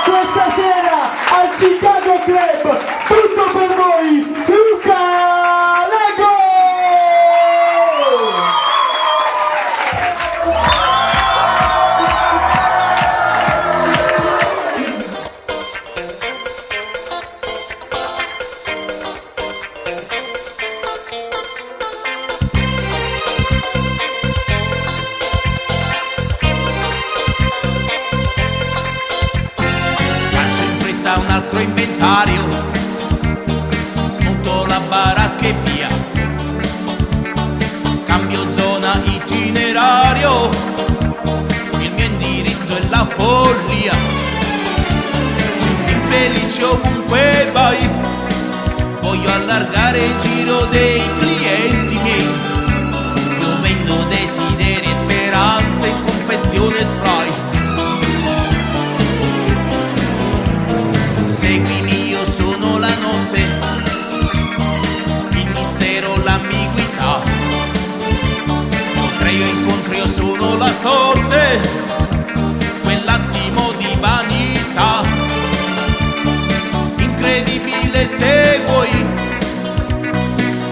questa sera al Chicago Club, tutto per voi, Luca Lego! Un altro inventario, smonto la baracca e via, cambio zona itinerario, il mio indirizzo è la follia, gente infelice ovunque vai, voglio allargare il giro dei clienti miei, io vendo desideri e speranze in confezione spray. Seguimi, io sono la notte, il mistero, l'ambiguità. Oltre io incontro, io sono la sorte, quell'attimo di vanità. Incredibile se vuoi,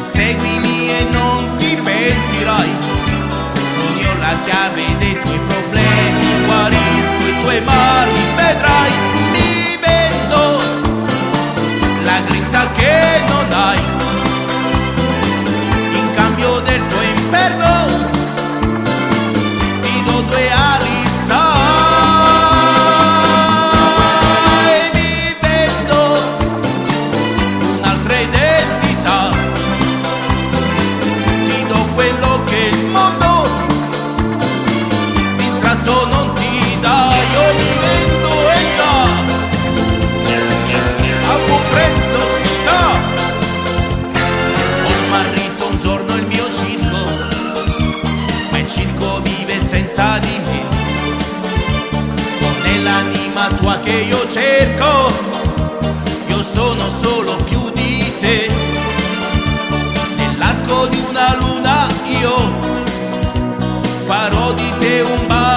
seguimi e non ti pentirai. Sono io la chiave dei tuoi problemi, guarisco i tuoi mali, vedrai. La grinta che non hai, in cambio del tuo inferno, ti do due ali, sai, vivendo un'altra identità, ti do quello che il mondo distratto non ti dà, io mi vendo e già. A buon prezzo si sa, ho smarrito un giorno il mio circo, ma il circo vive senza di me. Nell'anima tua che io cerco, io sono solo più di te. Nell'arco di una luna io farò di te un bacio.